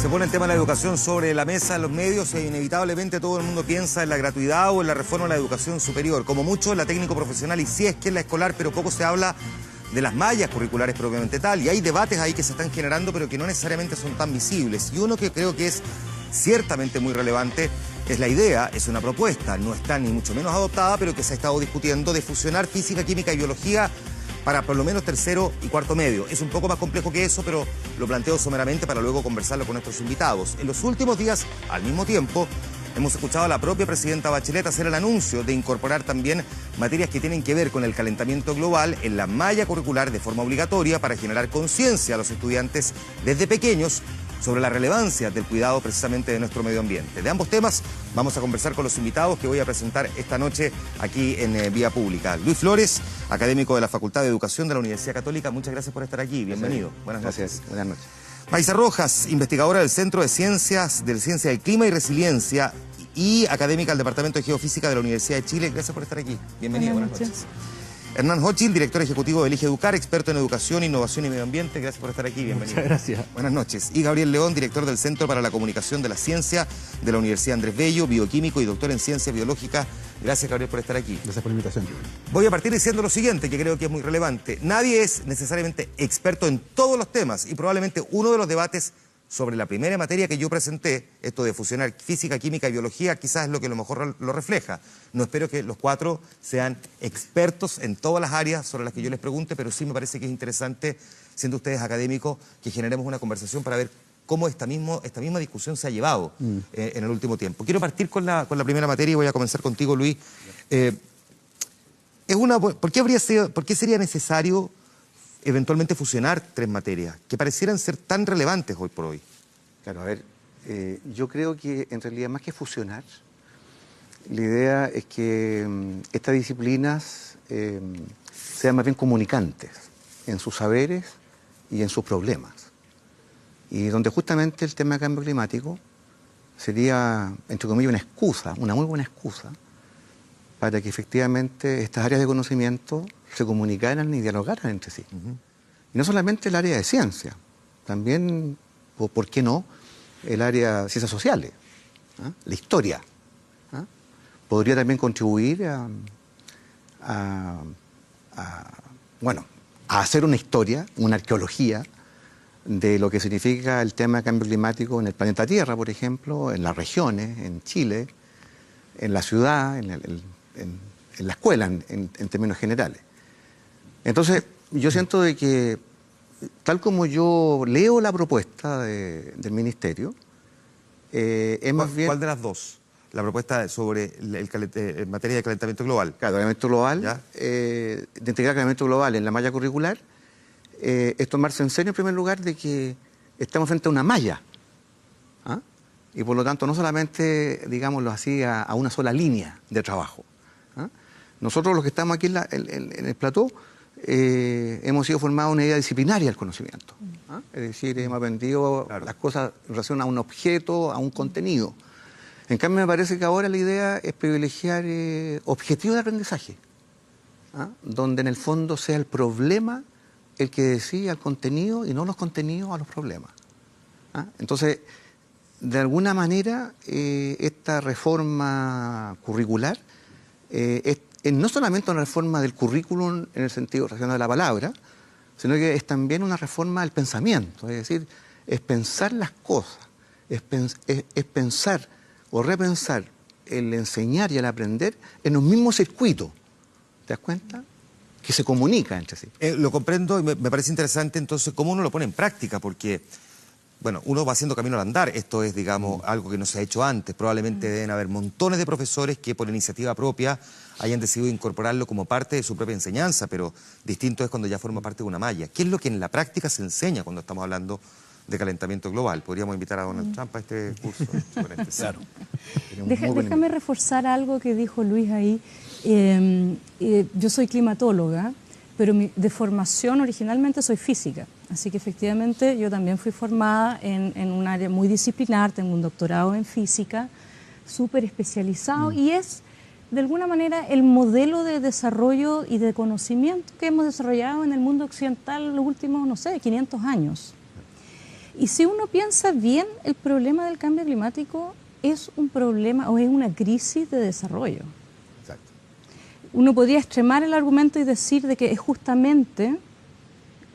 Se pone el tema de la educación sobre la mesa en los medios e inevitablemente todo el mundo piensa en la gratuidad o en la reforma de la educación superior. Como mucho en la técnico profesional y sí es que en la escolar, pero poco se habla de las mallas curriculares propiamente tal. Y hay debates ahí que se están generando pero que no necesariamente son tan visibles. Y uno que creo que es ciertamente muy relevante es la idea, es una propuesta, no está ni mucho menos adoptada, pero que se ha estado discutiendo de fusionar física, química y biología para por lo menos tercero y cuarto medio. Es un poco más complejo que eso, pero lo planteo someramente para luego conversarlo con nuestros invitados. En los últimos días, al mismo tiempo, hemos escuchado a la propia presidenta Bachelet hacer el anuncio de incorporar también materias que tienen que ver con el calentamiento global en la malla curricular de forma obligatoria para generar conciencia a los estudiantes desde pequeños sobre la relevancia del cuidado precisamente de nuestro medio ambiente. De ambos temas vamos a conversar con los invitados que voy a presentar esta noche aquí en Vía Pública. Luis Flores, académico de la Facultad de Educación de la Universidad Católica, muchas gracias por estar aquí, bienvenido. Buenas noches. Gracias, buenas noches. Maisa Rojas, investigadora del Centro de Ciencia del Clima y Resiliencia y académica del Departamento de Geofísica de la Universidad de Chile, gracias por estar aquí, bienvenido, buenas noches. Hernán Hochil, director ejecutivo de Elige Educar, experto en educación, innovación y medio ambiente. Gracias por estar aquí, bienvenido. Muchas gracias. Buenas noches. Y Gabriel León, director del Centro para la Comunicación de la Ciencia de la Universidad Andrés Bello, bioquímico y doctor en Ciencia Biológica. Gracias, Gabriel, por estar aquí. Gracias por la invitación. Voy a partir diciendo lo siguiente, que creo que es muy relevante. Nadie es necesariamente experto en todos los temas y probablemente uno de los debates sobre la primera materia que yo presenté, esto de fusionar física, química y biología, quizás es lo que a lo mejor lo refleja. No espero que los cuatro sean expertos en todas las áreas sobre las que yo les pregunte, pero sí me parece que es interesante, siendo ustedes académicos, que generemos una conversación para ver cómo esta misma discusión se ha llevado en el último tiempo. Quiero partir con la primera materia y voy a comenzar contigo, Luis. ¿Por qué sería necesario eventualmente fusionar tres materias que parecieran ser tan relevantes hoy por hoy? Claro, a ver, yo creo que en realidad más que fusionar, la idea es que estas disciplinas sean más bien comunicantes en sus saberes y en sus problemas. Y donde justamente el tema de cambio climático sería, entre comillas, una excusa, una muy buena excusa, para que efectivamente estas áreas de conocimiento se comunicaran y dialogaran entre sí. Y no solamente el área de ciencia, también, o por qué no, el área de ciencias sociales, la historia. Podría también contribuir a hacer una historia, una arqueología de lo que significa el tema de cambio climático en el planeta Tierra, por ejemplo, en las regiones, en Chile, en la ciudad, en la escuela, en términos generales. Entonces, yo siento de que, tal como yo leo la propuesta del Ministerio, es más bien... ¿Cuál de las dos? La propuesta sobre en materia de calentamiento global. Claro, calentamiento global, de integrar calentamiento global en la malla curricular, es tomarse en serio, en primer lugar, de que estamos frente a una malla. Y por lo tanto, no solamente, digámoslo así, a una sola línea de trabajo. Nosotros los que estamos aquí en el plató, hemos sido formados en una idea disciplinaria del conocimiento. Es decir, hemos aprendido las cosas en relación a un objeto, a un contenido. En cambio, me parece que ahora la idea es privilegiar objetivos de aprendizaje, donde en el fondo sea el problema el que decide al contenido y no los contenidos a los problemas. Entonces, de alguna manera, esta reforma curricular es no solamente una reforma del currículum en el sentido racional de la palabra, sino que es también una reforma del pensamiento, es decir, es pensar las cosas, es pensar o repensar el enseñar y el aprender en un mismo circuito, ¿te das cuenta? Que se comunica entre sí. Lo comprendo y me parece interesante entonces cómo uno lo pone en práctica, porque bueno, uno va haciendo camino al andar, esto es, digamos, algo que no se ha hecho antes, probablemente deben haber montones de profesores que por iniciativa propia hayan decidido incorporarlo como parte de su propia enseñanza, pero distinto es cuando ya forma parte de una malla. ¿Qué es lo que en la práctica se enseña cuando estamos hablando de calentamiento global? Podríamos invitar a Donald Trump a este curso. Claro. Déjame reforzar algo que dijo Luis ahí. Yo soy climatóloga, pero de formación originalmente soy física. Así que efectivamente yo también fui formada en un área muy disciplinar, tengo un doctorado en física, súper especializado, y es de alguna manera el modelo de desarrollo y de conocimiento que hemos desarrollado en el mundo occidental los últimos, no sé, 500 años. Y si uno piensa bien, el problema del cambio climático es un problema o es una crisis de desarrollo. Exacto. Uno podría extremar el argumento y decir de que es justamente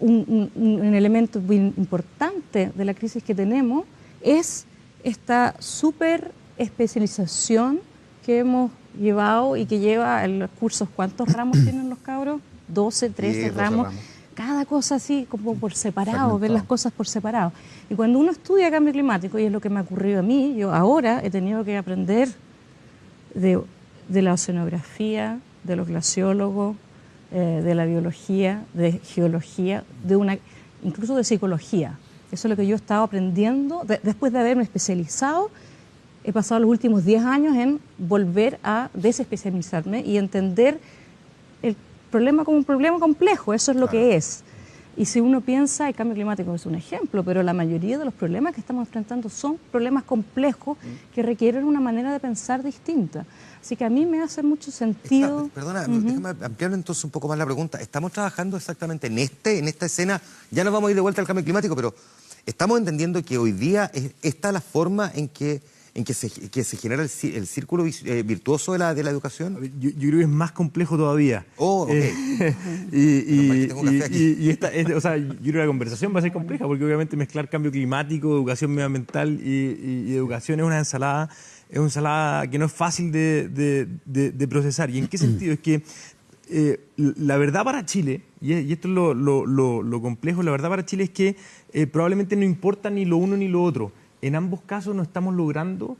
un elemento muy importante de la crisis que tenemos, es esta súper especialización que hemos llevado y que lleva en los cursos. ¿Cuántos ramos tienen los cabros? 12, 13 ramos. Cada cosa así como por separado, ver las cosas por separado. Y cuando uno estudia cambio climático, y es lo que me ha ocurrido a mí, yo ahora he tenido que aprender de la oceanografía, de los glaciólogos, de la biología, de geología, incluso de psicología. Eso es lo que yo he estado aprendiendo después de haberme especializado. He pasado los últimos 10 años en volver a desespecializarme y entender el problema como un problema complejo. Eso es lo que es. Y si uno piensa, el cambio climático es un ejemplo, pero la mayoría de los problemas que estamos enfrentando son problemas complejos que requieren una manera de pensar distinta. Así que a mí me hace mucho sentido... Perdona, déjame ampliar entonces un poco más la pregunta. ¿Estamos trabajando exactamente en esta escena? Ya nos vamos a ir de vuelta al cambio climático, pero estamos entendiendo que hoy día esta es la forma en que se genera el círculo virtuoso de la educación. Yo creo que es más complejo todavía. Oh, ok. O sea, yo creo que la conversación va a ser compleja, porque obviamente mezclar cambio climático, educación medioambiental y educación es una ensalada que no es fácil de procesar. ¿Y en qué sentido? Es que la verdad para Chile, y esto es lo complejo, la verdad para Chile es que probablemente no importa ni lo uno ni lo otro. En ambos casos no estamos logrando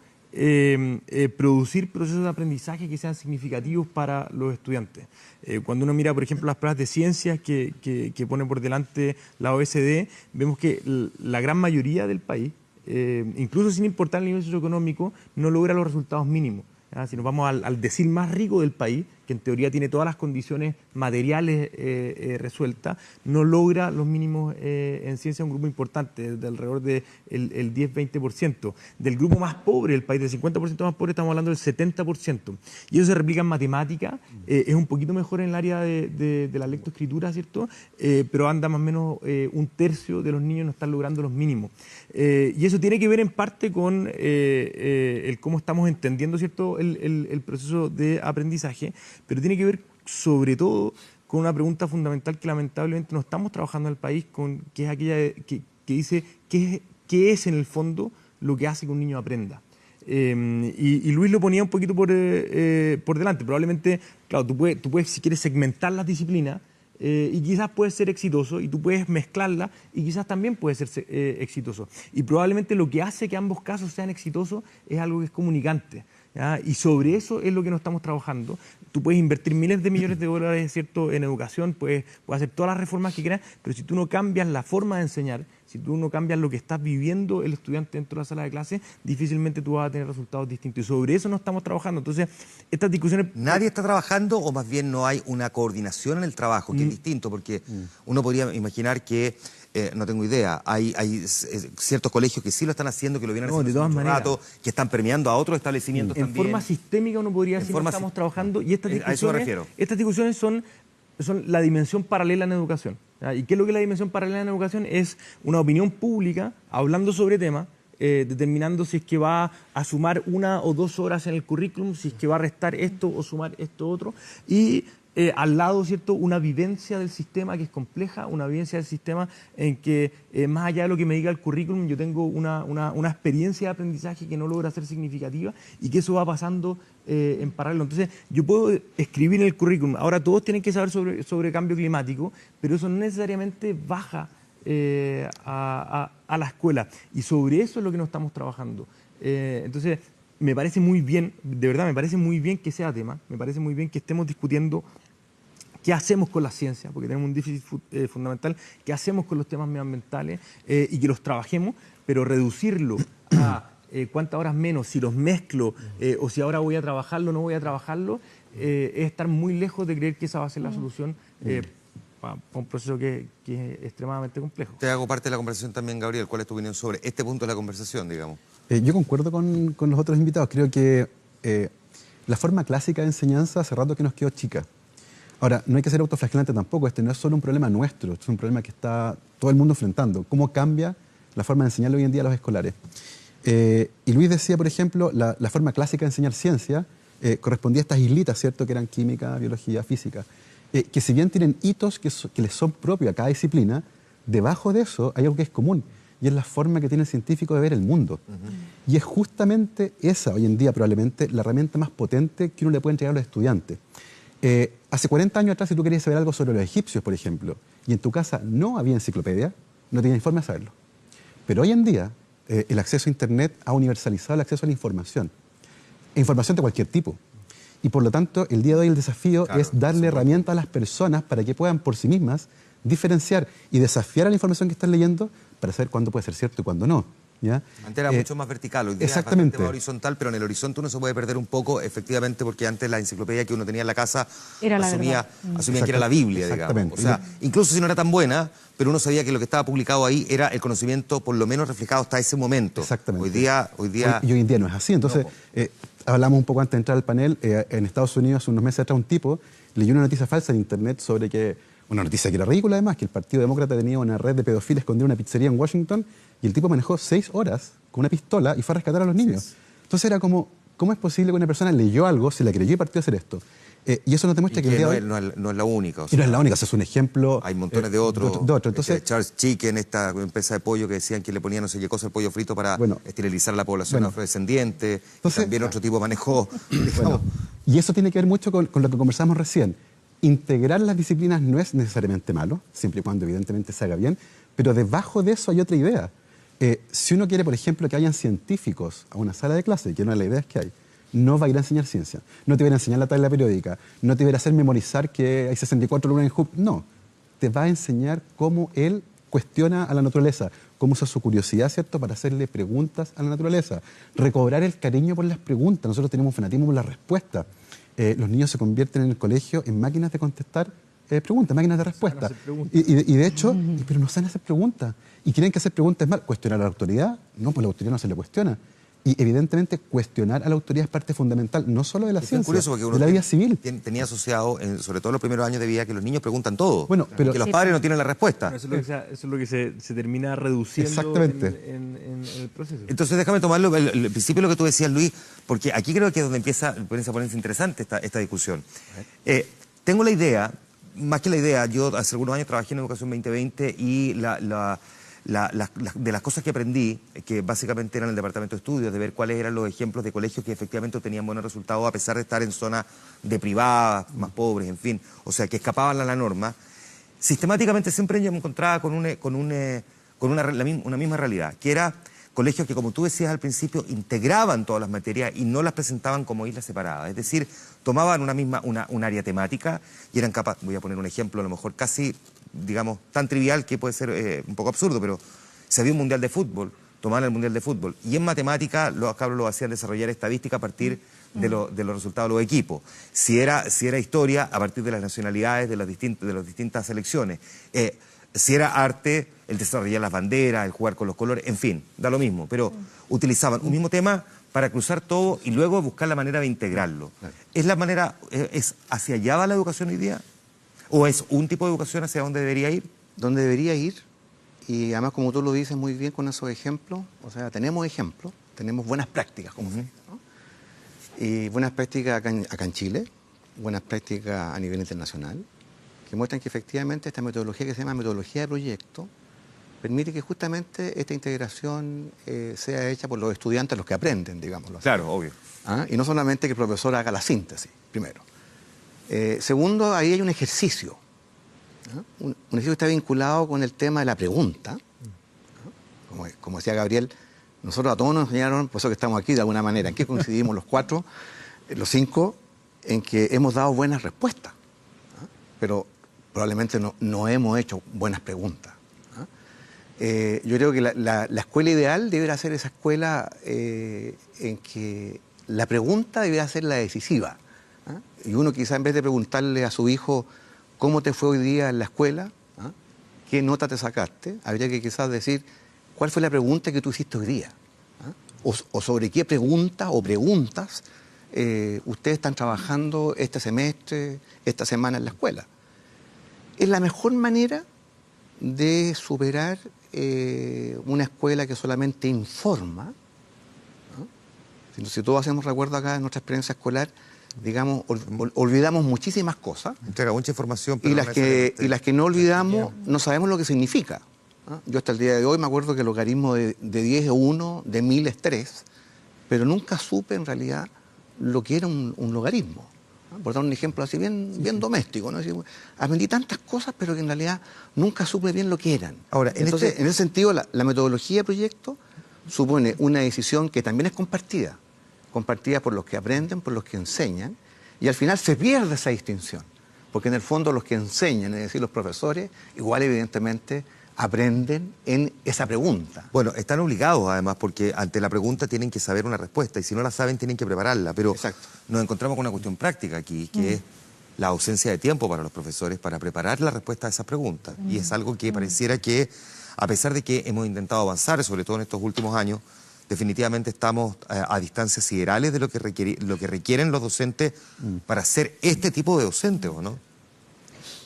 producir procesos de aprendizaje que sean significativos para los estudiantes. Cuando uno mira, por ejemplo, las pruebas de ciencias que pone por delante la OECD, vemos que la gran mayoría del país, incluso sin importar el nivel socioeconómico, no logra los resultados mínimos. Si nos vamos al decil más rico del país, que en teoría tiene todas las condiciones materiales resueltas, no logra los mínimos en ciencia, un grupo importante, de alrededor del 10-20%. Del grupo más pobre del país, del 50% más pobre, estamos hablando del 70%. Y eso se replica en matemática, es un poquito mejor en el área de la lectoescritura, ¿cierto? Pero anda más o menos un tercio de los niños no están logrando los mínimos. Y eso tiene que ver en parte con el cómo estamos entendiendo, ¿cierto?, el proceso de aprendizaje, pero tiene que ver sobre todo con una pregunta fundamental que lamentablemente no estamos trabajando en el país, que es aquella que dice ¿qué es en el fondo lo que hace que un niño aprenda? Y Luis lo ponía un poquito por delante. Probablemente, claro, tú puedes, si quieres, segmentar las disciplinas, y quizás puedes ser exitoso, y tú puedes mezclarlas y quizás también puedes ser exitoso. Y probablemente lo que hace que ambos casos sean exitosos es algo que es comunicante, ¿ya? Y sobre eso es lo que no estamos trabajando. Tú puedes invertir miles de millones de dólares, ¿cierto?, en educación, puedes hacer todas las reformas que quieras, pero si tú no cambias la forma de enseñar, si tú no cambias lo que está viviendo el estudiante dentro de la sala de clase, difícilmente tú vas a tener resultados distintos. Y sobre eso no estamos trabajando. Entonces, estas discusiones... ¿Nadie está trabajando o más bien no hay una coordinación en el trabajo, que es distinto? Porque uno podría imaginar que, no tengo idea, hay ciertos colegios que sí lo están haciendo, que lo vienen haciendo hace mucho rato, que están premiando a otros establecimientos también. En forma sistémica uno podría decir que no estamos trabajando, y estas discusiones, a eso me refiero. Estas discusiones son la dimensión paralela en educación. ¿Y qué es lo que es la dimensión paralela en educación? Es una opinión pública hablando sobre temas, determinando si es que va a sumar 1 o 2 horas en el currículum, si es que va a restar esto o sumar esto otro, y al lado, ¿cierto?, una vivencia del sistema que es compleja, una vivencia del sistema en que más allá de lo que me diga el currículum, yo tengo una experiencia de aprendizaje que no logra ser significativa y que eso va pasando en paralelo. Entonces, yo puedo escribir en el currículum, ahora todos tienen que saber sobre cambio climático, pero eso no necesariamente baja a la escuela. Y sobre eso es lo que no estamos trabajando. Entonces, me parece muy bien, de verdad, me parece muy bien que sea tema, me parece muy bien que estemos discutiendo qué hacemos con la ciencia, porque tenemos un déficit fundamental, qué hacemos con los temas medioambientales y que los trabajemos, pero reducirlo a cuántas horas menos, si los mezclo o si ahora voy a trabajarlo o no voy a trabajarlo, es estar muy lejos de creer que esa va a ser la solución para un proceso que es extremadamente complejo. Te hago parte de la conversación también, Gabriel. ¿Cuál es tu opinión sobre este punto de la conversación, digamos? Yo concuerdo con los otros invitados. Creo que la forma clásica de enseñanza hace rato que nos quedó chica. Ahora, no hay que ser autoflagelante tampoco. Este no es solo un problema nuestro, es un problema que está todo el mundo enfrentando. ¿Cómo cambia la forma de enseñar hoy en día a los escolares. Y Luis decía, por ejemplo, la forma clásica de enseñar ciencia correspondía a estas islitas, ¿cierto?, que eran química, biología, física, que si bien tienen hitos que les son propios a cada disciplina, debajo de eso hay algo que es común, y es la forma que tiene el científico de ver el mundo. Y es justamente esa, hoy en día probablemente, la herramienta más potente que uno le puede entregar a los estudiantes. Hace 40 años atrás, si tú querías saber algo sobre los egipcios, por ejemplo, y en tu casa no había enciclopedia, no tenías forma de saberlo. Pero hoy en día, el acceso a Internet ha universalizado el acceso a la información. Información de cualquier tipo. Y por lo tanto, el día de hoy el desafío es darle herramientas a las personas para que puedan por sí mismas diferenciar y desafiar a la información que están leyendo para saber cuándo puede ser cierto y cuándo no. ¿Ya? Antes era mucho más vertical, hoy día exactamente. Es bastante más horizontal, pero en el horizonte uno se puede perder un poco, efectivamente, porque antes la enciclopedia que uno tenía en la casa asumía que era la Biblia, digamos. O sea, incluso si no era tan buena, pero uno sabía que lo que estaba publicado ahí era el conocimiento por lo menos reflejado hasta ese momento. Exactamente. Hoy día... Y hoy en día no es así. Entonces, hablamos un poco antes de entrar al panel, en Estados Unidos, hace unos meses atrás, un tipo leyó una noticia falsa en Internet sobre que, una noticia que era ridícula además, que el Partido Demócrata tenía una red de pedófilos escondida en una pizzería en Washington, y el tipo manejó 6 horas con una pistola y fue a rescatar a los niños. Sí. Entonces era como, ¿cómo es posible que una persona leyó algo, se la creyó y partió a hacer esto? Y eso nos demuestra que el día de hoy... No es la única. Y no es la única, o sea, es un ejemplo... Hay montones de otros. Entonces, Charles Chicken, esta empresa de pollo que decían que le ponían no sé qué cosa al pollo frito para esterilizar a la población afrodescendiente. Entonces, también otro tipo manejó... y eso tiene que ver mucho con lo que conversamos recién. Integrar las disciplinas no es necesariamente malo, siempre y cuando evidentemente se haga bien, pero debajo de eso hay otra idea. Si uno quiere, por ejemplo, que hayan científicos a una sala de clase, que una de las ideas que hay, no va a ir a enseñar ciencia, no te va a ir a enseñar la tabla periódica, no te va a ir a hacer memorizar que hay 64 lunas en Hubble, no. Te va a enseñar cómo él cuestiona a la naturaleza, cómo usa su curiosidad, ¿cierto?, para hacerle preguntas a la naturaleza, recobrar el cariño por las preguntas. Nosotros tenemos un fanatismo por la respuesta. Los niños se convierten en el colegio en máquinas de contestar preguntas, máquinas de respuesta. Y de hecho, pero no saben hacer preguntas. Y creen que hacer preguntas es mal. ¿Cuestionar a la autoridad? No, pues la autoridad no se le cuestiona. Y evidentemente cuestionar a la autoridad es parte fundamental, no solo de la ciencia, de la vida civil. Tenía asociado, sobre todo en los primeros años de vida, que los niños preguntan todo. Bueno, pero que los padres no tienen la respuesta. Eso es lo que se termina reduciendo en el proceso. Entonces déjame tomarlo, el principio de lo que tú decías, Luis, porque aquí creo que es donde empieza a ponerse interesante esta discusión. Tengo la idea, más que la idea, yo hace algunos años trabajé en Educación 2020 y de las cosas que aprendí, que básicamente eran el departamento de estudios, de ver cuáles eran los ejemplos de colegios que efectivamente tenían buenos resultados a pesar de estar en zonas de privadas, más pobres, en fin, o sea, que escapaban a la norma, sistemáticamente siempre yo me encontraba con una misma realidad, que era colegios que, como tú decías al principio, integraban todas las materias y no las presentaban como islas separadas, es decir, tomaban un área temática y eran capaces, voy a poner un ejemplo a lo mejor casi, digamos, tan trivial que puede ser un poco absurdo, pero si había un mundial de fútbol, tomaban el mundial de fútbol. Y en matemática los cabros lo hacían desarrollar estadística a partir de los resultados de los equipos. Si era historia, a partir de las nacionalidades de las distintas selecciones. Si era arte, el desarrollar las banderas, el jugar con los colores, en fin, da lo mismo. Pero utilizaban un mismo tema para cruzar todo y luego buscar la manera de integrarlo. ¿Es la manera, es hacia allá va la educación hoy día? ¿O es un tipo de educación hacia dónde debería ir? Donde debería ir, y además como tú lo dices muy bien con esos ejemplos, o sea, tenemos ejemplos, tenemos buenas prácticas, como se dice, ¿no? Y buenas prácticas acá en Chile, buenas prácticas a nivel internacional, que muestran que efectivamente esta metodología que se llama metodología de proyecto permite que justamente esta integración sea hecha por los estudiantes, los que aprenden, digámoslo así. Claro, obvio. Y no solamente que el profesor haga la síntesis, primero. Segundo, ahí hay un ejercicio. Un ejercicio que está vinculado con el tema de la pregunta. Como decía Gabriel, nosotros a todos nos enseñaron, por eso que estamos aquí de alguna manera, en que coincidimos los 5, en que hemos dado buenas respuestas. Pero probablemente no hemos hecho buenas preguntas. Yo creo que la escuela ideal debería ser esa escuela en que la pregunta debería ser la decisiva. Y uno quizá en vez de preguntarle a su hijo cómo te fue hoy día en la escuela, qué nota te sacaste, habría que quizás decir cuál fue la pregunta que tú hiciste hoy día, o sobre qué pregunta o preguntas ustedes están trabajando este semestre, esta semana en la escuela. Es la mejor manera de superar una escuela que solamente informa, ¿no? Si todos hacemos recuerdo acá en nuestra experiencia escolar, digamos, olvidamos muchísimas cosas. Entrega mucha información. Pero y las que no olvidamos, no sabemos lo que significa. ¿No? Yo hasta el día de hoy me acuerdo que el logaritmo de 10 es 1, de 1000 es 3, pero nunca supe en realidad lo que era un logaritmo. ¿No? Por dar un ejemplo así bien doméstico, ¿no? Aprendí tantas cosas, pero que en realidad nunca supe bien lo que eran. Ahora, entonces, en ese sentido, la metodología de proyecto supone una decisión que también es compartida por los que aprenden, por los que enseñan, y al final se pierde esa distinción, porque en el fondo los que enseñan, es decir, los profesores, igual evidentemente aprenden en esa pregunta. Bueno, están obligados además, porque ante la pregunta tienen que saber una respuesta, y si no la saben tienen que prepararla, pero Exacto. Nos encontramos con una cuestión práctica aquí, que es la ausencia de tiempo para los profesores para preparar la respuesta a esas preguntas, y es algo que pareciera que, a pesar de que hemos intentado avanzar, sobre todo en estos últimos años, definitivamente estamos a distancias siderales de lo que requieren los docentes para ser este tipo de docentes, ¿o no?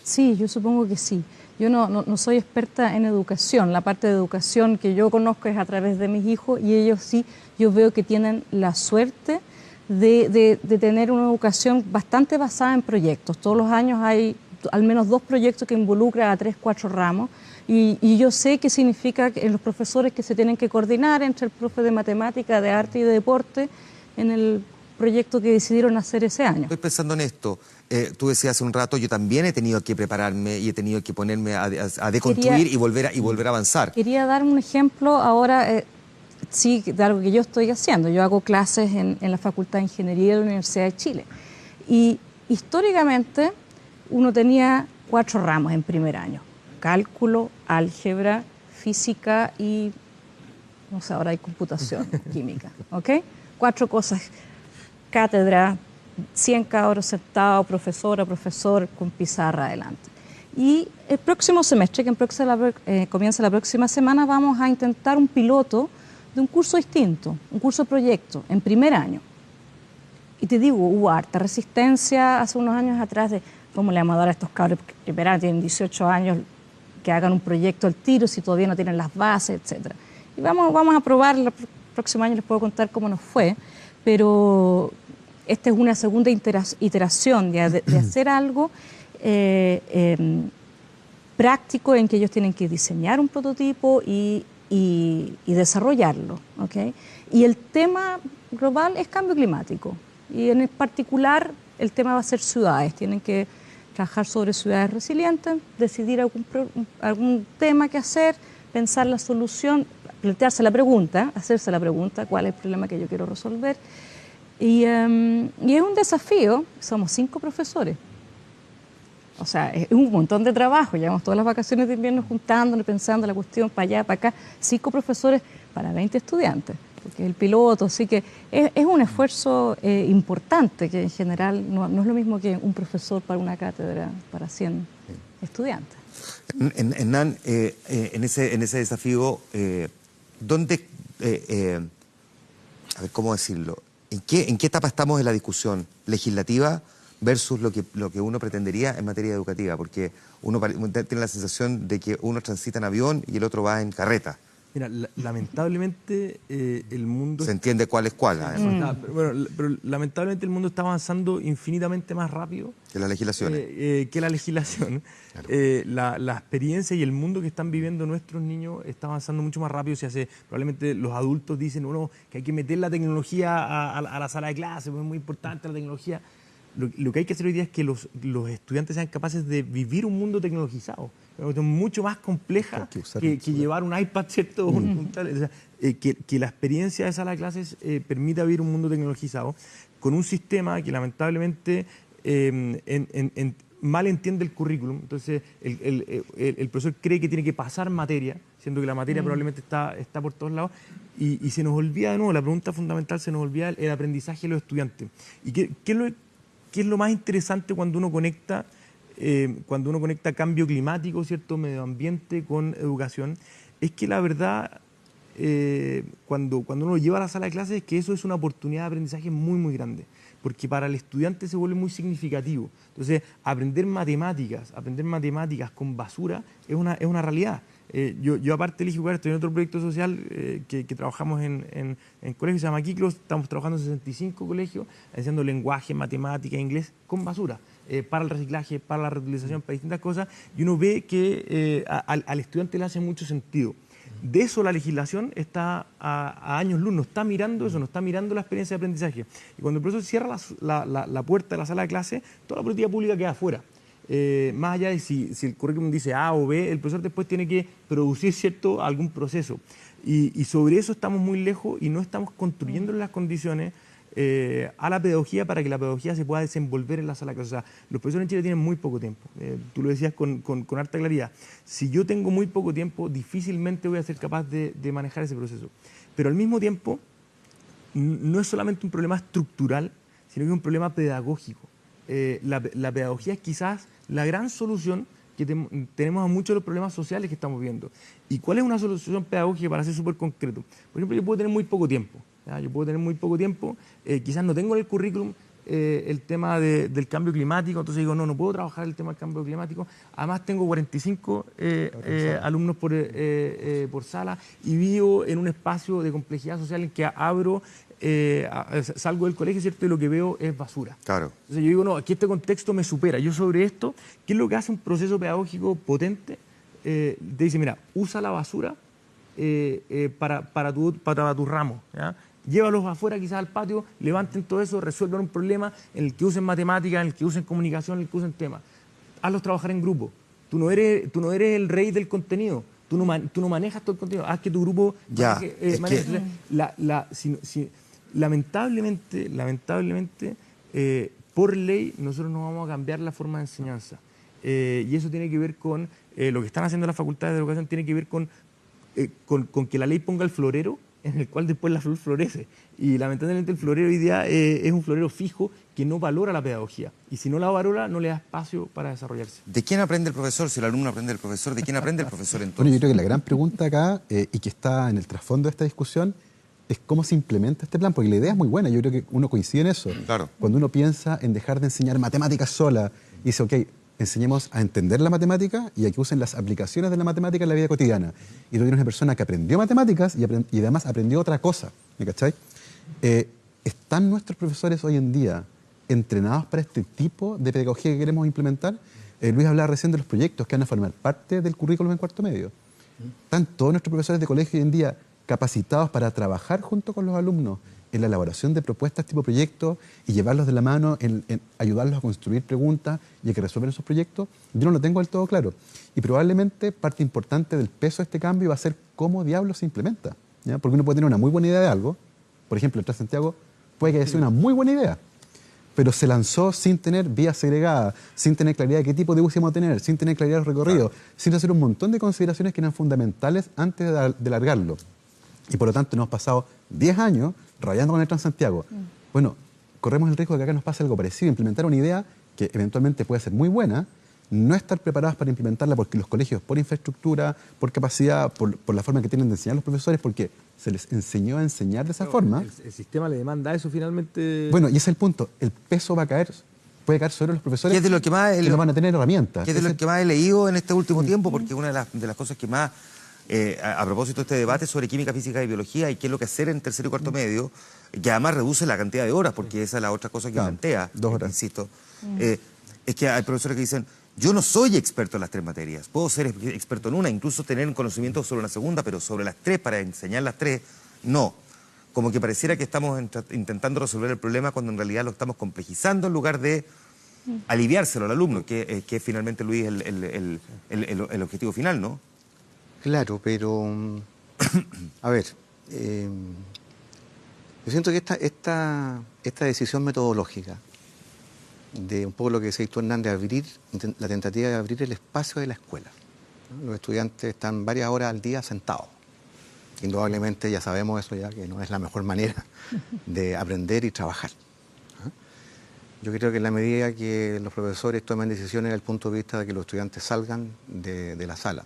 Sí, yo supongo que sí. Yo no soy experta en educación. La parte de educación que yo conozco es a través de mis hijos, y ellos sí, yo veo que tienen la suerte de tener una educación bastante basada en proyectos. Todos los años hay al menos 2 proyectos que involucran a 3, 4 ramos. Y yo sé qué significa que los profesores que se tienen que coordinar entre el profe de matemática, de arte y de deporte en el proyecto que decidieron hacer ese año. Estoy pensando en esto. Tú decías hace un rato, yo también he tenido que prepararme y he tenido que ponerme a deconstruir y volver a avanzar. Quería dar un ejemplo ahora, sí, de algo que yo estoy haciendo. Yo hago clases en la Facultad de Ingeniería de la Universidad de Chile. Y históricamente uno tenía 4 ramos en primer año: cálculo, álgebra, física y, no sé, ahora hay computación, química, ¿ok? 4 cosas, cátedra, 100 cabros sentados, profesora, profesor, con pizarra adelante. Y el próximo semestre, que comienza la próxima semana, vamos a intentar un piloto de un curso distinto, un curso proyecto, en primer año. Y te digo, hubo harta resistencia hace unos años atrás de cómo le vamos a dar a estos cabros que primero tienen 18 años, que hagan un proyecto al tiro si todavía no tienen las bases, etc. Y vamos a probar, el próximo año les puedo contar cómo nos fue, pero esta es una segunda iteración de hacer algo práctico, en que ellos tienen que diseñar un prototipo y desarrollarlo, ¿okay? Y el tema global es cambio climático, y en particular el tema va a ser ciudades. Tienen que trabajar sobre ciudades resilientes, decidir algún tema que hacer, pensar la solución, plantearse la pregunta, hacerse la pregunta, ¿cuál es el problema que yo quiero resolver? Y es un desafío. Somos 5 profesores. O sea, es un montón de trabajo. Llevamos todas las vacaciones de invierno juntándonos, pensando la cuestión para allá, para acá. 5 profesores para 20 estudiantes, porque es el piloto. Así que es un esfuerzo importante, que en general no es lo mismo que un profesor para una cátedra para 100 estudiantes. Hernán, en ese desafío, ¿dónde, a ver, cómo decirlo? ¿En qué etapa estamos en la discusión legislativa versus lo que uno pretendería en materia educativa? Porque uno tiene la sensación de que uno transita en avión y el otro va en carreta. Mira, lamentablemente el mundo... Se entiende cuál es cuál, además. Pero lamentablemente el mundo está avanzando infinitamente más rápido Que las legislaciones. que la legislación. Claro. La experiencia y el mundo que están viviendo nuestros niños está avanzando mucho más rápido. Probablemente los adultos dicen que hay que meter la tecnología a la sala de clase, porque es muy importante la tecnología. Lo que hay que hacer hoy día es que los estudiantes sean capaces de vivir un mundo tecnologizado. Es mucho más compleja que llevar un iPad, ¿cierto? Un tablet. O sea, que la experiencia de sala de clases permita vivir un mundo tecnologizado con un sistema que lamentablemente mal entiende el currículum. Entonces el profesor cree que tiene que pasar materia, siendo que la materia probablemente está por todos lados, y se nos olvida de nuevo, la pregunta fundamental, se nos olvida el aprendizaje de los estudiantes. ¿Y qué es lo más interesante cuando uno conecta cambio climático, cierto, medio ambiente con educación? Es que la verdad, cuando uno lo lleva a la sala de clases, es que eso es una oportunidad de aprendizaje muy, muy grande. porque para el estudiante se vuelve muy significativo. Entonces, aprender matemáticas con basura es una realidad. Yo aparte elegí jugar, estoy en otro proyecto social que trabajamos en colegios, se llama Kiklos, estamos trabajando en 65 colegios, haciendo lenguaje, matemática, inglés con basura, para el reciclaje, para la reutilización, para distintas cosas, y uno ve que al estudiante le hace mucho sentido. De eso la legislación está a años luz, no está mirando eso, no está mirando la experiencia de aprendizaje. Y cuando el profesor cierra la puerta de la sala de clase, toda la política pública queda afuera. Más allá de si el currículum dice A o B, el profesor después tiene que producir algún proceso. Y sobre eso estamos muy lejos y no estamos construyendo las condiciones a la pedagogía para que la pedagogía se pueda desenvolver en la sala de clase. O sea, los profesores en Chile tienen muy poco tiempo. Tú lo decías con harta claridad. Si yo tengo muy poco tiempo, difícilmente voy a ser capaz de manejar ese proceso. Pero al mismo tiempo, no es solamente un problema estructural, sino que es un problema pedagógico. La pedagogía es quizás la gran solución que tenemos a muchos de los problemas sociales que estamos viendo. ¿Y cuál es una solución pedagógica para ser súper concreto? Por ejemplo, yo puedo tener muy poco tiempo. Yo puedo tener muy poco tiempo, quizás no tengo en el currículum el tema del cambio climático, entonces digo, no puedo trabajar el tema del cambio climático. Además tengo 45 alumnos por sala y vivo en un espacio de complejidad social en que salgo del colegio, ¿cierto? Y lo que veo es basura. Claro. Entonces yo digo, no, aquí este contexto me supera. Yo sobre esto, ¿qué es lo que hace un proceso pedagógico potente? Te dice, mira, usa la basura para tu ramo, ¿ya? Llévalos afuera quizás al patio, levanten todo eso, resuelvan un problema en el que usen matemáticas, en el que usen comunicación, en el que usen temas. Hazlos trabajar en grupo. Tú no eres el rey del contenido. Tú no manejas todo el contenido. Haz que tu grupo maneje. Lamentablemente, por ley, nosotros no vamos a cambiar la forma de enseñanza. Y eso tiene que ver con lo que están haciendo las facultades de educación, tiene que ver con que la ley ponga el florero en el cual después la flor florece. Y lamentablemente el florero hoy día es un florero fijo que no valora la pedagogía. Y si no la valora, no le da espacio para desarrollarse. ¿De quién aprende el profesor? Si el alumno aprende del profesor, ¿de quién aprende el profesor entonces? Bueno, yo creo que la gran pregunta acá, y que está en el trasfondo de esta discusión, es cómo se implementa este plan, porque la idea es muy buena, yo creo que uno coincide en eso. Claro. Cuando uno piensa en dejar de enseñar matemáticas sola, y dice, ok, enseñemos a entender la matemática y a que usen las aplicaciones de la matemática en la vida cotidiana. Y tú tienes una persona que aprendió matemáticas y además aprendió otra cosa, ¿me cachai? ¿Están nuestros profesores hoy en día entrenados para este tipo de pedagogía que queremos implementar? Luis hablaba recién de los proyectos que van a formar parte del currículum en cuarto medio. ¿Están todos nuestros profesores de colegio hoy en día capacitados para trabajar junto con los alumnos en la elaboración de propuestas tipo proyectos y llevarlos de la mano en ayudarlos a construir preguntas y a que resuelvan esos proyectos? Yo no lo tengo del todo claro. Y probablemente parte importante del peso de este cambio va a ser cómo diablos se implementa, ¿ya? Porque uno puede tener una muy buena idea de algo, por ejemplo, el Transantiago puede que haya sido una muy buena idea, pero se lanzó sin tener vías segregadas, sin tener claridad de qué tipo de bus íbamos a tener, sin tener claridad del recorrido, sin hacer un montón de consideraciones que eran fundamentales antes de largarlo. Y por lo tanto nos hemos pasado 10 años rayando con el Transantiago. Bueno, corremos el riesgo de que acá nos pase algo parecido, implementar una idea que eventualmente puede ser muy buena, no estar preparados para implementarla porque los colegios, por infraestructura, por capacidad, por la forma que tienen de enseñar los profesores, porque se les enseñó a enseñar de esa forma. El sistema le demanda eso finalmente. Bueno, y ese es el punto. El peso va a caer, puede caer sobre los profesores es de lo que más no van a tener herramientas. Que es de lo que más he leído en este último tiempo, porque una de las cosas que más, a propósito de este debate sobre química, física y biología y qué es lo que hacer en tercero y cuarto medio, que además reduce la cantidad de horas, porque esa es la otra cosa que plantea, 2 horas. Insisto, es que hay profesores que dicen, yo no soy experto en las 3 materias, puedo ser experto en una, incluso tener un conocimiento sobre una segunda, pero sobre las 3, para enseñar las 3, no. Como que pareciera que estamos intentando resolver el problema cuando en realidad lo estamos complejizando en lugar de aliviárselo al alumno, que es finalmente, Luis, el objetivo final, ¿no? Claro, pero a ver, yo siento que esta decisión metodológica de un poco lo que decía tú, Hernán, de abrir, la tentativa de abrir el espacio de la escuela, ¿no? Los estudiantes están varias horas al día sentados. Indudablemente ya sabemos eso ya, que no es la mejor manera de aprender y trabajar. Yo creo que en la medida que los profesores tomen decisiones desde el punto de vista de que los estudiantes salgan de la sala,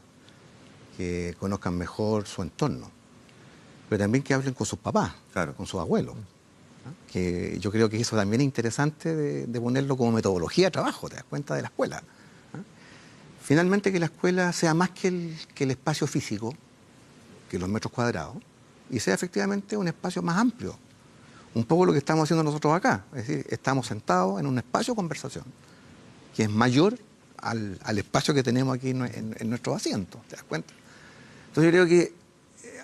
que conozcan mejor su entorno, pero también que hablen con sus papás, claro, con sus abuelos. Que yo creo que eso también es interesante de ponerlo como metodología de trabajo, te das cuenta, de la escuela. Finalmente, que la escuela sea más que el espacio físico, que los metros cuadrados, y sea efectivamente un espacio más amplio. Un poco lo que estamos haciendo nosotros acá, es decir, estamos sentados en un espacio de conversación que es mayor al espacio que tenemos aquí en nuestros asientos, ¿te das cuenta? Entonces yo creo que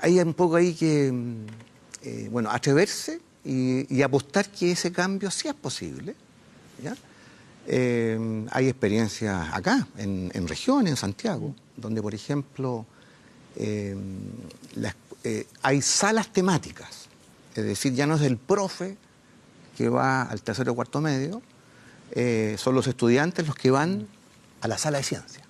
hay un poco ahí que, bueno, atreverse y apostar que ese cambio sí es posible, ¿ya? Hay experiencias acá, en regiones, en Santiago, donde, por ejemplo, hay salas temáticas. Es decir, ya no es el profe que va al tercero o cuarto medio, son los estudiantes los que van a la sala de ciencia.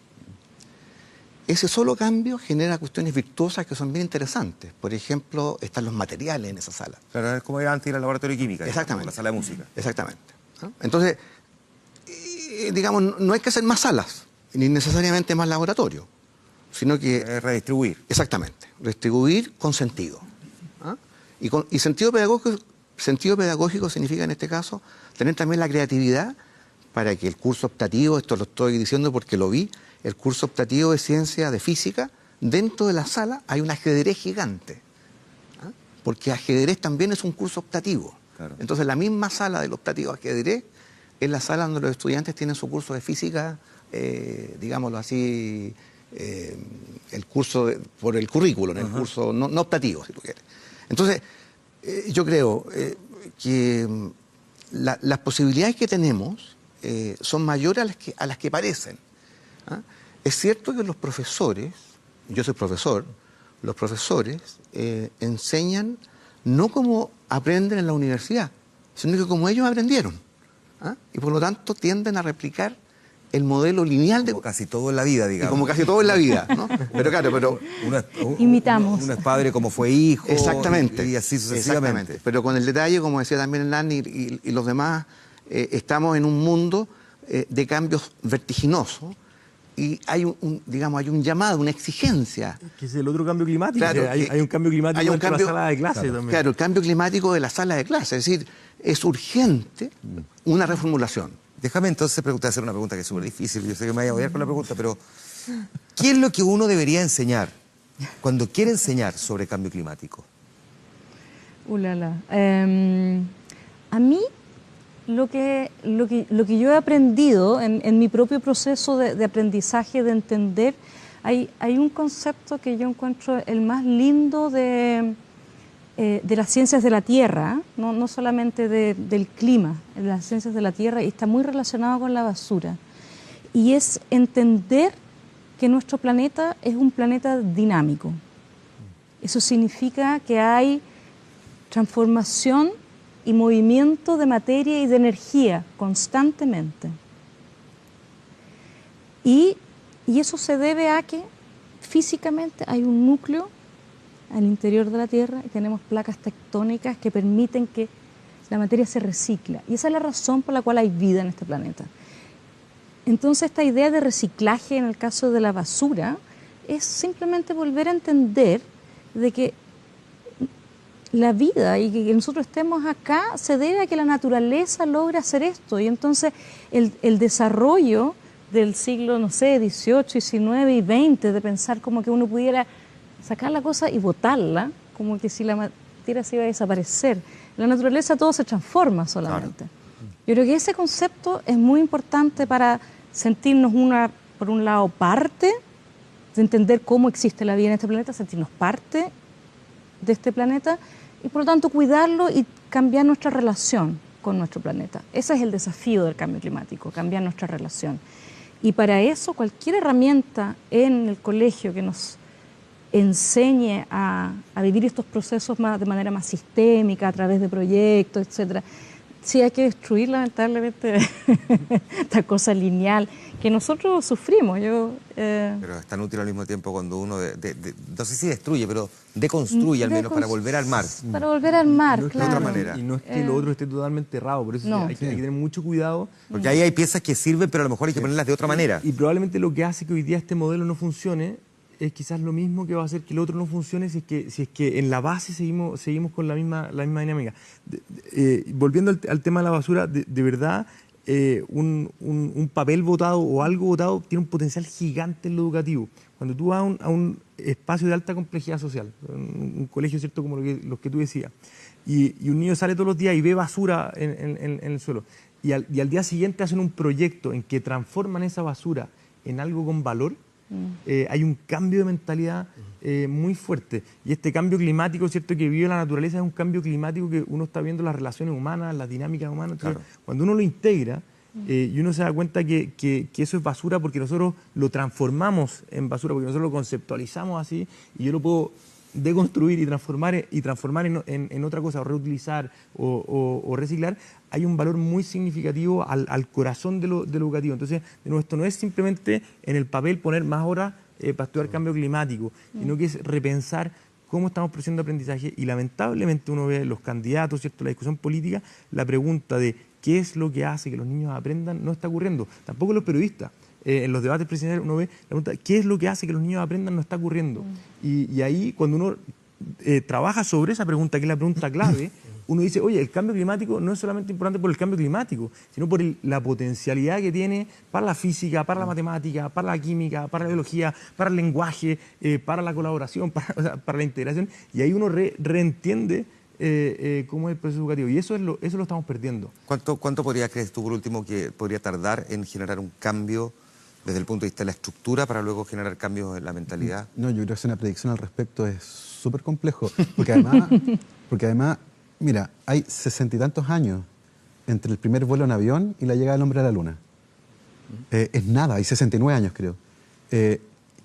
Ese solo cambio genera cuestiones virtuosas que son bien interesantes. Por ejemplo, están los materiales en esa sala. Claro, es como era antes ir al laboratorio de química. Exactamente. La sala de música. Exactamente. ¿No? Entonces, digamos, no hay que hacer más salas, ni necesariamente más laboratorios, sino que... redistribuir. Exactamente. Redistribuir con sentido. ¿Ah? Y sentido pedagógico significa, en este caso, tener también la creatividad para que el curso optativo, esto lo estoy diciendo porque lo vi, el curso optativo de ciencia, de física, dentro de la sala hay un ajedrez gigante. ¿Ah? Porque ajedrez también es un curso optativo. Claro. Entonces la misma sala del optativo ajedrez es la sala donde los estudiantes tienen su curso de física, digámoslo así, el curso por el currículo, el curso no optativo, si tú quieres. Entonces, yo creo que las posibilidades que tenemos son mayores a las que parecen. ¿Ah? Es cierto que los profesores, yo soy profesor, los profesores enseñan no como aprenden en la universidad, sino que como ellos aprendieron. ¿Ah? Y por lo tanto tienden a replicar el modelo lineal de... Como casi todo en la vida, digamos. Como casi todo en la vida, ¿no? Pero claro, Imitamos. Uno es padre como fue hijo. Exactamente. Y así sucesivamente. Exactamente. Pero con el detalle, como decía también Lani y los demás, estamos en un mundo de cambios vertiginosos y hay hay un llamado, una exigencia. Que es el otro cambio climático. Claro, hay un cambio climático dentro de la sala de clase también. Claro, el cambio climático de la sala de clase. Es decir, es urgente una reformulación. Déjame entonces hacer una pregunta que es súper difícil. Yo sé que me voy a odiar con la pregunta, pero ¿qué es lo que uno debería enseñar cuando quiere enseñar sobre cambio climático? A mí, lo que yo he aprendido en mi propio proceso de aprendizaje, de entender, hay un concepto que yo encuentro el más lindo de las ciencias de la Tierra, no solamente del clima, de las ciencias de la Tierra, y está muy relacionado con la basura. Y es entender que nuestro planeta es un planeta dinámico. Eso significa que hay transformación y movimiento de materia y de energía constantemente. Y eso se debe a que físicamente hay un núcleo al interior de la Tierra y tenemos placas tectónicas que permiten que la materia se recicla. Y esa es la razón por la cual hay vida en este planeta. Entonces, esta idea de reciclaje en el caso de la basura es simplemente volver a entender de que la vida y que nosotros estemos acá se debe a que la naturaleza logra hacer esto. Y entonces el desarrollo del siglo, no sé, XVIII, XIX y XX, de pensar como que uno pudiera sacar la cosa y botarla, como que si la materia se iba a desaparecer. En la naturaleza todo se transforma solamente. Claro. Yo creo que ese concepto es muy importante para sentirnos por un lado, parte de entender cómo existe la vida en este planeta, sentirnos parte de este planeta y por lo tanto cuidarlo y cambiar nuestra relación con nuestro planeta. Ese es el desafío del cambio climático, cambiar nuestra relación. Y para eso cualquier herramienta en el colegio que nos enseñe a vivir estos procesos de manera más sistémica, a través de proyectos, etcétera. Sí hay que destruir lamentablemente esta cosa lineal que nosotros sufrimos. Pero es tan útil al mismo tiempo cuando uno, no sé si destruye, pero deconstruye al menos para volver al mar. Para volver al mar, no claro. De otra manera. Y no es que lo otro esté totalmente errado, por eso no. hay que tener mucho cuidado. Porque ahí hay piezas que sirven, pero a lo mejor hay que ponerlas de otra manera. Y probablemente lo que hace que hoy día este modelo no funcione es quizás lo mismo que va a hacer que el otro no funcione si es que en la base seguimos con la misma dinámica. Volviendo al tema de la basura, de verdad, un papel botado o algo botado tiene un potencial gigante en lo educativo. Cuando tú vas a un espacio de alta complejidad social, un colegio, ¿cierto?, como los que tú decías, y un niño sale todos los días y ve basura en el suelo, y al día siguiente hacen un proyecto en que transforman esa basura en algo con valor, hay un cambio de mentalidad muy fuerte. Y este cambio climático, ¿cierto?, que vive la naturaleza, es un cambio climático que uno está viendo las relaciones humanas, las dinámicas humanas. Entonces, cuando uno lo integra y uno se da cuenta que eso es basura porque nosotros lo transformamos en basura, porque nosotros lo conceptualizamos así, y yo lo puedo deconstruir y transformar en otra cosa, o reutilizar o reciclar, hay un valor muy significativo al corazón de lo educativo. Entonces, de nuevo, esto no es simplemente en el papel poner más horas para estudiar cambio climático, sino que es repensar cómo estamos produciendo aprendizaje, y lamentablemente uno ve los candidatos, ¿cierto?, la discusión política, la pregunta de qué es lo que hace que los niños aprendan no está ocurriendo. Tampoco los periodistas. En los debates presidenciales uno ve la pregunta, ¿qué es lo que hace que los niños aprendan? No está ocurriendo. Y ahí, cuando uno trabaja sobre esa pregunta, que es la pregunta clave, uno dice, oye, el cambio climático no es solamente importante por el cambio climático, sino por la potencialidad que tiene para la física, para la matemática, para la química, para la biología, para el lenguaje, para la colaboración, para la integración. Y ahí uno reentiende cómo es el proceso educativo. Y eso lo estamos perdiendo. ¿Cuánto crees tú, por último, que podría tardar en generar un cambio desde el punto de vista de la estructura para luego generar cambios en la mentalidad? No, yo creo que hacer una predicción al respecto es súper complejo, porque además, mira, hay 60 y tantos años entre el primer vuelo en avión y la llegada del hombre a la luna. Es nada, hay 69 años, creo. ¿Qué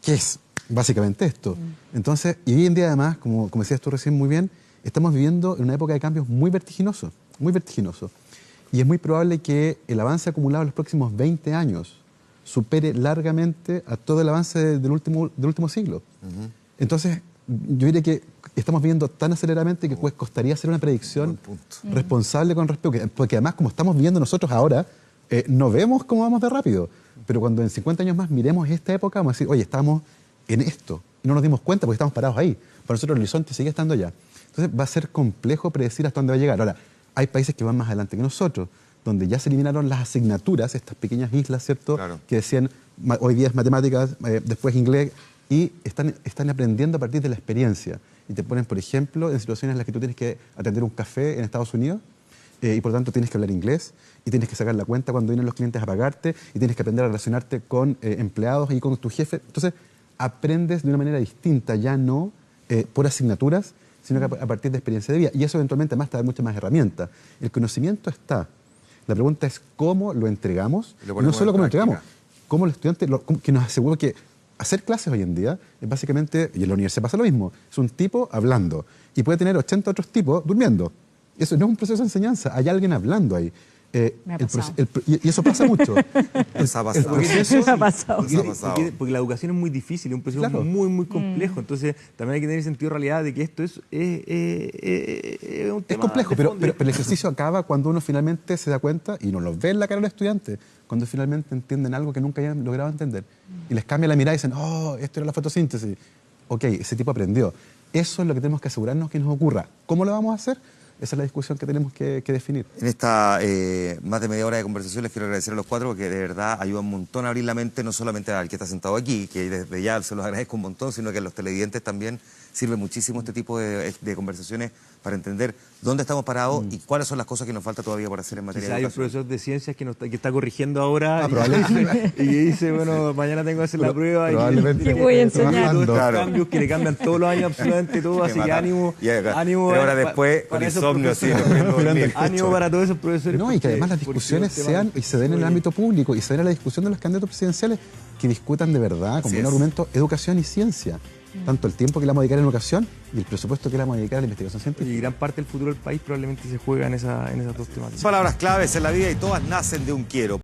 es básicamente esto? Entonces, y hoy en día además, como decías tú recién muy bien, estamos viviendo en una época de cambios muy vertiginosos, muy vertiginosos. Y es muy probable que el avance acumulado en los próximos 20 años supere largamente a todo el avance del último siglo. Entonces, yo diría que estamos viendo tan aceleradamente que costaría hacer una predicción responsable con respecto, porque además, como estamos viviendo nosotros ahora, no vemos cómo vamos de rápido. Pero cuando en 50 años más miremos esta época, vamos a decir, oye, estamos en esto. Y no nos dimos cuenta porque estamos parados ahí. Para nosotros el horizonte sigue estando allá. Entonces va a ser complejo predecir hasta dónde va a llegar. Ahora, hay países que van más adelante que nosotros, donde ya se eliminaron las asignaturas, estas pequeñas islas, ¿cierto?, claro, que decían, hoy día es matemáticas, después inglés, y están aprendiendo a partir de la experiencia. Y te ponen, por ejemplo, en situaciones en las que tú tienes que atender un café en Estados Unidos, y por lo tanto tienes que hablar inglés, y tienes que sacar la cuenta cuando vienen los clientes a pagarte, y tienes que aprender a relacionarte con empleados y con tu jefe. Entonces, aprendes de una manera distinta, ya no por asignaturas, sino que a partir de experiencia de vida. Y eso eventualmente además te da muchas más herramientas. El conocimiento está. La pregunta es cómo lo entregamos, y no solo cómo lo entregamos, cómo el estudiante, que nos asegura que hacer clases hoy en día es básicamente, y en la universidad pasa lo mismo, es un tipo hablando, y puede tener 80 otros tipos durmiendo. Eso no es un proceso de enseñanza, hay alguien hablando ahí. Y eso pasa mucho. Porque la educación es muy difícil, es un proceso muy complejo. Entonces también hay que tener sentido de realidad de que esto es un tema complejo, pero el ejercicio acaba cuando uno finalmente se da cuenta, y nos lo ve en la cara del estudiante, cuando finalmente entienden algo que nunca habían logrado entender. Y les cambia la mirada y dicen, oh, esto era la fotosíntesis. Ok, ese tipo aprendió. Eso es lo que tenemos que asegurarnos que nos ocurra. ¿Cómo lo vamos a hacer? Esa es la discusión que tenemos que definir. En esta más de media hora de conversación les quiero agradecer a los cuatro porque de verdad ayuda un montón a abrir la mente, no solamente al que está sentado aquí, que desde ya se los agradezco un montón, sino que a los televidentes también sirve muchísimo este tipo de conversaciones para entender dónde estamos parados y cuáles son las cosas que nos falta todavía por hacer en materia de educación. Hay un profesor de ciencias que está corrigiendo ahora y dice, bueno, mañana tengo que hacer la prueba y voy a enseñar todos estos cambios que le cambian todos los años absolutamente todo, así que ánimo. Ánimo ahora después con insomnio, sí, ánimo para todos esos profesores. No, y que además las discusiones sean y se den en el ámbito público y se den en la discusión de los candidatos presidenciales que discutan de verdad, con buen argumento, educación y ciencia. Tanto el tiempo que le vamos a dedicar en educación y el presupuesto que le vamos a dedicar a la investigación científica. Y gran parte del futuro del país probablemente se juega en esas dos temáticas. Palabras claves en la vida y todas nacen de un quiero.